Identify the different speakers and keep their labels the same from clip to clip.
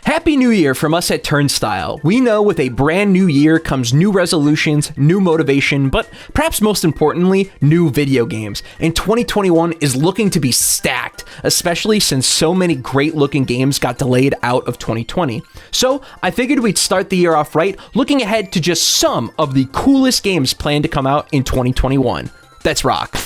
Speaker 1: Happy New Year from us at Turnstile. We know with a brand new year comes new resolutions, new motivation, but perhaps most importantly, new video games. And 2021 is looking to be stacked, especially since so many great looking games got delayed out of 2020. So I figured we'd start the year off right, looking ahead to just some of the coolest games planned to come out in 2021. Let's rock.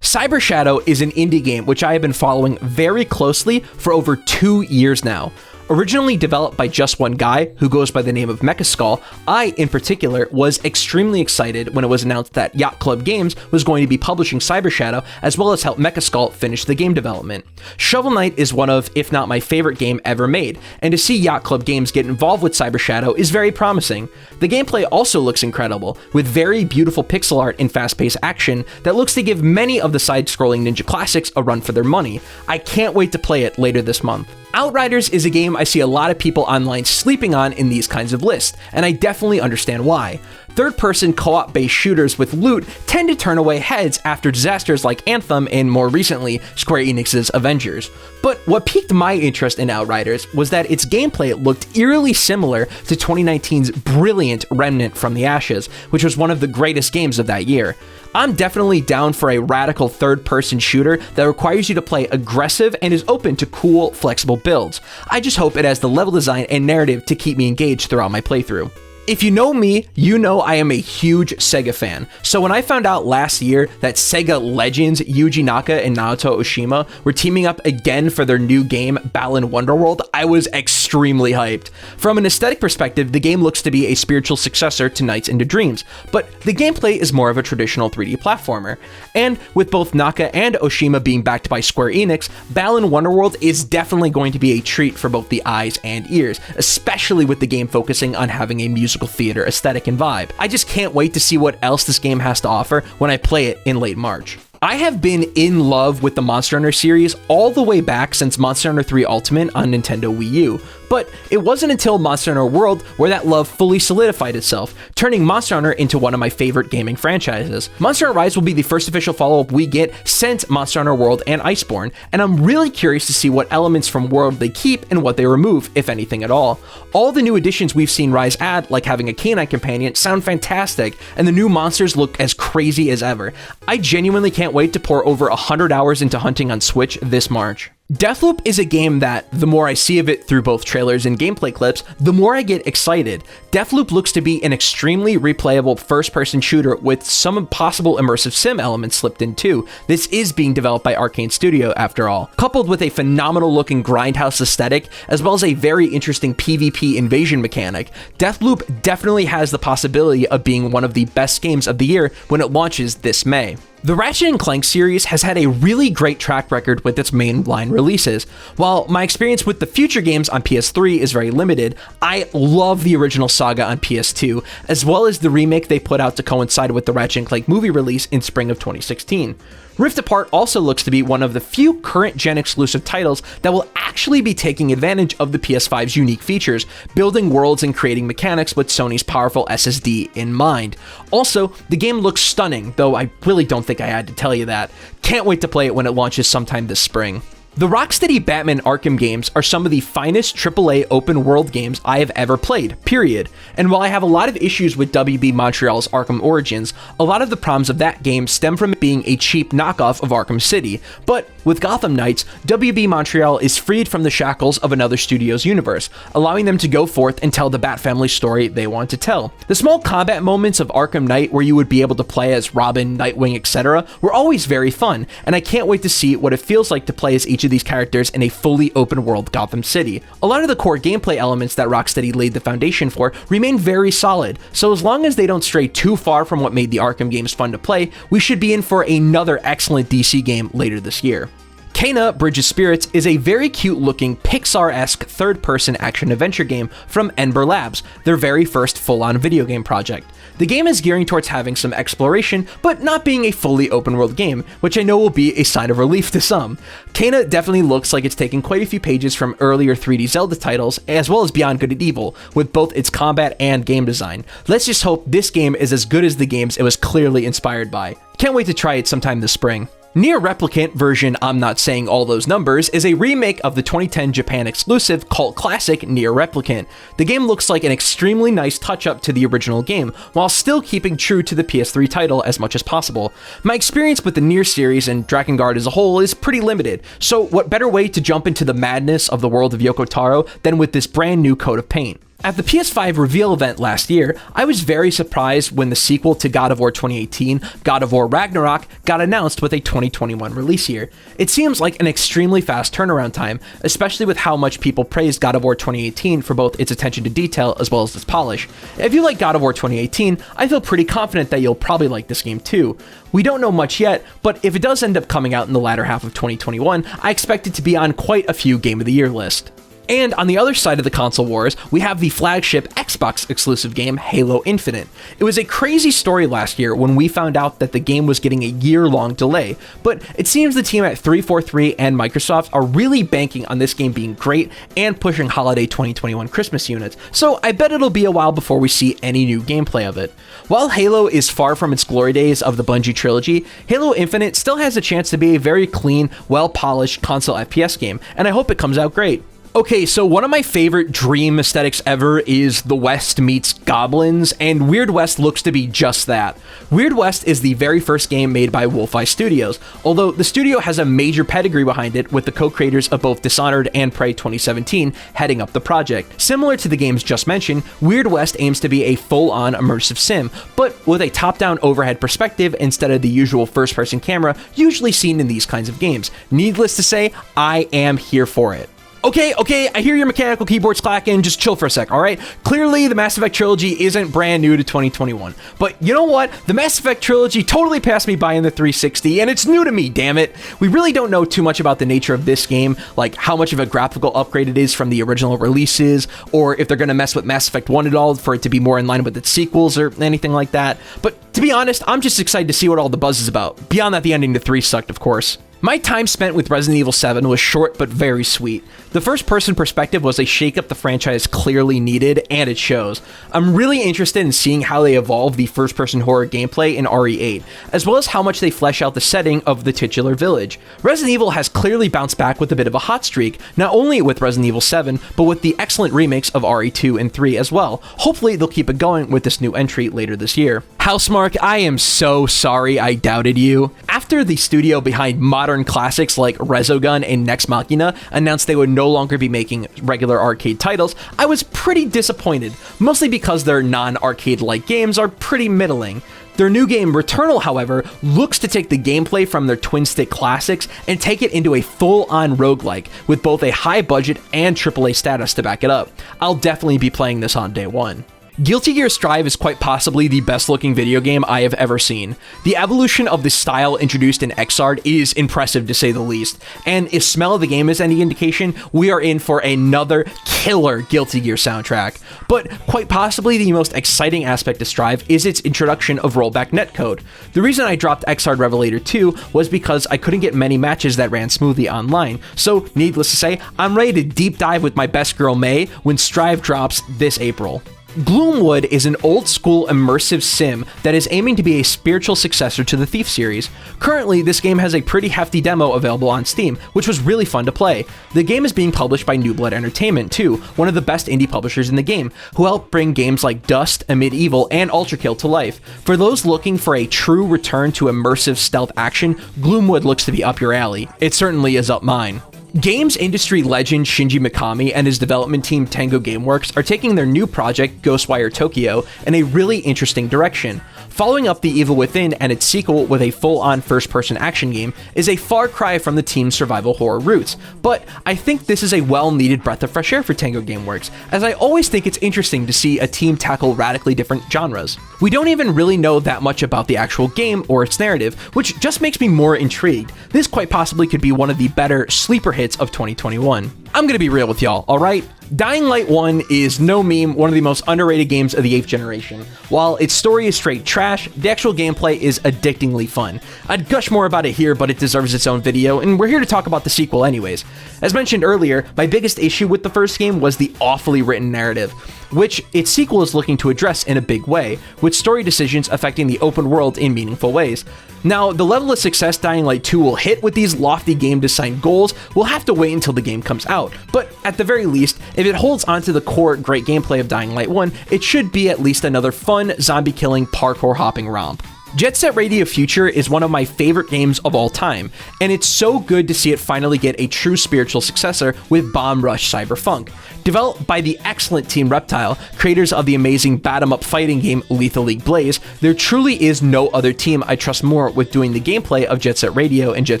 Speaker 1: Cyber Shadow is an indie game which I have been following very closely for over 2 years now. Originally developed by just one guy who goes by the name of Mechaskull, I, in particular, was extremely excited when it was announced that Yacht Club Games was going to be publishing Cyber Shadow, as well as help Mechaskull finish the game development. Shovel Knight is one of, if not my favorite game ever made, and to see Yacht Club Games get involved with Cyber Shadow is very promising. The gameplay also looks incredible, with very beautiful pixel art and fast-paced action that looks to give many of the side-scrolling ninja classics a run for their money. I can't wait to play it later this month. Outriders is a game I see a lot of people online sleeping on in these kinds of lists, and I definitely understand why. Third-person co-op based shooters with loot tend to turn away heads after disasters like Anthem and, more recently, Square Enix's Avengers. But what piqued my interest in Outriders was that its gameplay looked eerily similar to 2019's brilliant Remnant from the Ashes, which was one of the greatest games of that year. I'm definitely down for a radical third-person shooter that requires you to play aggressive and is open to cool, flexible builds. I just hope it has the level design and narrative to keep me engaged throughout my playthrough. If you know me, you know I am a huge Sega fan, so when I found out last year that Sega legends Yuji Naka and Naoto Oshima were teaming up again for their new game, Ballon Wonderworld, I was extremely hyped. From an aesthetic perspective, the game looks to be a spiritual successor to Nights into Dreams, but the gameplay is more of a traditional 3D platformer. And with both Naka and Oshima being backed by Square Enix, Ballon Wonderworld is definitely going to be a treat for both the eyes and ears, especially with the game focusing on having a musical theater aesthetic and vibe. I just can't wait to see what else this game has to offer when I play it in late March. I have been in love with the Monster Hunter series all the way back since Monster Hunter 3 Ultimate on Nintendo Wii U, but it wasn't until Monster Hunter World where that love fully solidified itself, turning Monster Hunter into one of my favorite gaming franchises. Monster Hunter Rise will be the first official follow-up we get since Monster Hunter World and Iceborne, and I'm really curious to see what elements from World they keep and what they remove, if anything at all. All the new additions we've seen Rise add, like having a canine companion, sound fantastic, and the new monsters look as crazy as ever. I genuinely can't wait to pour over 100 hours into hunting on Switch this March. Deathloop is a game that, the more I see of it through both trailers and gameplay clips, the more I get excited. Deathloop looks to be an extremely replayable first-person shooter with some possible immersive sim elements slipped in too. This is being developed by Arcane Studio after all. Coupled with a phenomenal-looking grindhouse aesthetic, as well as a very interesting PvP invasion mechanic, Deathloop definitely has the possibility of being one of the best games of the year when it launches this May. The Ratchet & Clank series has had a really great track record with its mainline releases. While my experience with the future games on PS3 is very limited, I love the original saga on PS2, as well as the remake they put out to coincide with the Ratchet & Clank movie release in spring of 2016. Rift Apart also looks to be one of the few current-gen exclusive titles that will actually be taking advantage of the PS5's unique features, building worlds and creating mechanics with Sony's powerful SSD in mind. Also, the game looks stunning, though I really don't think I had to tell you that. Can't wait to play it when it launches sometime this spring. The Rocksteady Batman Arkham games are some of the finest AAA open-world games I have ever played, period. And while I have a lot of issues with WB Montreal's Arkham Origins, a lot of the problems of that game stem from it being a cheap knockoff of Arkham City. But with Gotham Knights, WB Montreal is freed from the shackles of another studio's universe, allowing them to go forth and tell the Bat family story they want to tell. The small combat moments of Arkham Knight where you would be able to play as Robin, Nightwing, etc. were always very fun, and I can't wait to see what it feels like to play as each of these characters in a fully open world Gotham City. A lot of the core gameplay elements that Rocksteady laid the foundation for remain very solid, so as long as they don't stray too far from what made the Arkham games fun to play, we should be in for another excellent DC game later this year. Kana, Bridge of Spirits is a very cute-looking Pixar-esque third-person action-adventure game from Ember Labs, their very first full-on video game project. The game is gearing towards having some exploration, but not being a fully open world game, which I know will be a sign of relief to some. Kana definitely looks like it's taken quite a few pages from earlier 3D Zelda titles, as well as Beyond Good and Evil, with both its combat and game design. Let's just hope this game is as good as the games it was clearly inspired by. Can't wait to try it sometime this spring. NieR Replicant version I'm Not Saying All Those Numbers is a remake of the 2010 Japan exclusive cult classic NieR Replicant. The game looks like an extremely nice touch-up to the original game, while still keeping true to the PS3 title as much as possible. My experience with the NieR series and Drakengard as a whole is pretty limited, so what better way to jump into the madness of the world of Yoko Taro than with this brand new coat of paint? At the PS5 reveal event last year, I was very surprised when the sequel to God of War 2018, God of War Ragnarok, got announced with a 2021 release year. It seems like an extremely fast turnaround time, especially with how much people praised God of War 2018 for both its attention to detail as well as its polish. If you like God of War 2018, I feel pretty confident that you'll probably like this game too. We don't know much yet, but if it does end up coming out in the latter half of 2021, I expect it to be on quite a few Game of the Year lists. And on the other side of the console wars, we have the flagship Xbox exclusive game Halo Infinite. It was a crazy story last year when we found out that the game was getting a year-long delay, but it seems the team at 343 and Microsoft are really banking on this game being great and pushing holiday 2021 Christmas units, so I bet it'll be a while before we see any new gameplay of it. While Halo is far from its glory days of the Bungie trilogy, Halo Infinite still has a chance to be a very clean, well-polished console FPS game, and I hope it comes out great. Okay, so one of my favorite dream aesthetics ever is the West meets goblins, and Weird West looks to be just that. Weird West is the very first game made by Wolfeye Studios, although the studio has a major pedigree behind it with the co-creators of both Dishonored and Prey 2017 heading up the project. Similar to the games just mentioned, Weird West aims to be a full-on immersive sim, but with a top-down overhead perspective instead of the usual first-person camera usually seen in these kinds of games. Needless to say, I am here for it. Okay, I hear your mechanical keyboards clacking, just chill for a sec, alright? Clearly, the Mass Effect trilogy isn't brand new to 2021, but you know what? The Mass Effect trilogy totally passed me by in the 360, and it's new to me, damn it! We really don't know too much about the nature of this game, like how much of a graphical upgrade it is from the original releases, or if they're gonna mess with Mass Effect 1 at all for it to be more in line with its sequels or anything like that, but to be honest, I'm just excited to see what all the buzz is about. Beyond that, the ending to 3 sucked, of course. My time spent with Resident Evil 7 was short but very sweet. The first-person perspective was a shake-up the franchise clearly needed, and it shows. I'm really interested in seeing how they evolve the first-person horror gameplay in RE8, as well as how much they flesh out the setting of the titular village. Resident Evil has clearly bounced back with a bit of a hot streak, not only with Resident Evil 7, but with the excellent remakes of RE2 and 3 as well. Hopefully they'll keep it going with this new entry later this year. Housemarque, I am so sorry I doubted you. After the studio behind modern classics like Resogun and Nex Machina announced they would no longer be making regular arcade titles, I was pretty disappointed, mostly because their non-arcade-like games are pretty middling. Their new game, Returnal, however, looks to take the gameplay from their twin-stick classics and take it into a full-on roguelike, with both a high budget and AAA status to back it up. I'll definitely be playing this on day one. Guilty Gear Strive is quite possibly the best looking video game I have ever seen. The evolution of the style introduced in Xrd is impressive to say the least, and if smell of the game is any indication, we are in for another killer Guilty Gear soundtrack. But quite possibly the most exciting aspect of Strive is its introduction of rollback netcode. The reason I dropped Xrd Revelator 2 was because I couldn't get many matches that ran smoothly online, so needless to say, I'm ready to deep dive with my best girl May when Strive drops this April. Gloomwood is an old-school immersive sim that is aiming to be a spiritual successor to the Thief series. Currently, this game has a pretty hefty demo available on Steam, which was really fun to play. The game is being published by New Blood Entertainment too, one of the best indie publishers in the game, who helped bring games like Dust, Amid Evil, and Ultrakill to life. For those looking for a true return to immersive stealth action, Gloomwood looks to be up your alley. It certainly is up mine. Games industry legend Shinji Mikami and his development team Tango Gameworks are taking their new project, Ghostwire Tokyo, in a really interesting direction. Following up The Evil Within and its sequel with a full-on first-person action game is a far cry from the team's survival horror roots, but I think this is a well-needed breath of fresh air for Tango Gameworks, as I always think it's interesting to see a team tackle radically different genres. We don't even really know that much about the actual game or its narrative, which just makes me more intrigued. This quite possibly could be one of the better sleeper hits of 2021. I'm gonna be real with y'all, alright? Dying Light 1 is no meme, one of the most underrated games of the 8th generation. While its story is straight trash, the actual gameplay is addictingly fun. I'd gush more about it here, but it deserves its own video, and we're here to talk about the sequel anyways. As mentioned earlier, my biggest issue with the first game was the awfully written narrative, which its sequel is looking to address in a big way, with story decisions affecting the open world in meaningful ways. Now, the level of success Dying Light 2 will hit with these lofty game design goals, we'll have to wait until the game comes out, but at the very least, if it holds onto the core great gameplay of Dying Light 1, it should be at least another fun, zombie-killing, parkour-hopping romp. Jet Set Radio Future is one of my favorite games of all time, and it's so good to see it finally get a true spiritual successor with Bomb Rush Cyberfunk. Developed by the excellent Team Reptile, creators of the amazing bat-em-up fighting game Lethal League Blaze, there truly is no other team I trust more with doing the gameplay of Jet Set Radio and Jet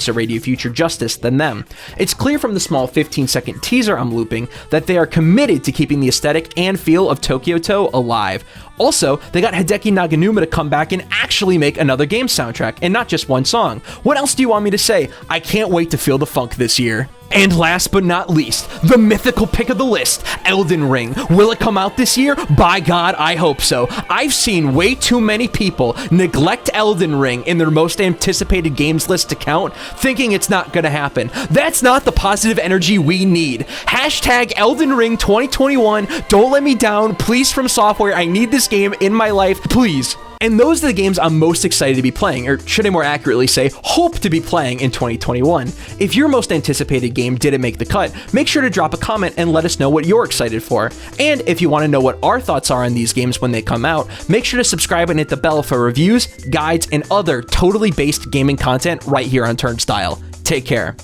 Speaker 1: Set Radio Future justice than them. It's clear from the small 15-second teaser I'm looping that they are committed to keeping the aesthetic and feel of Tokyo To alive. Also, they got Hideki Naganuma to come back and actually make another game soundtrack, and not just one song. What else do you want me to say? I can't wait to feel the funk this year. And last but not least, the mythical pick of the list, Elden Ring. Will it come out this year? By God, I hope so. I've seen way too many people neglect Elden Ring in their most anticipated games list to count, thinking it's not gonna happen. That's not the positive energy we need. Hashtag Elden Ring 2021, don't let me down, please, From Software, I need this game in my life, please. And those are the games I'm most excited to be playing, or should I more accurately say, hope to be playing in 2021. If your most anticipated game didn't make the cut, make sure to drop a comment and let us know what you're excited for. And if you want to know what our thoughts are on these games when they come out, make sure to subscribe and hit the bell for reviews, guides, and other totally based gaming content right here on Turnstile. Take care.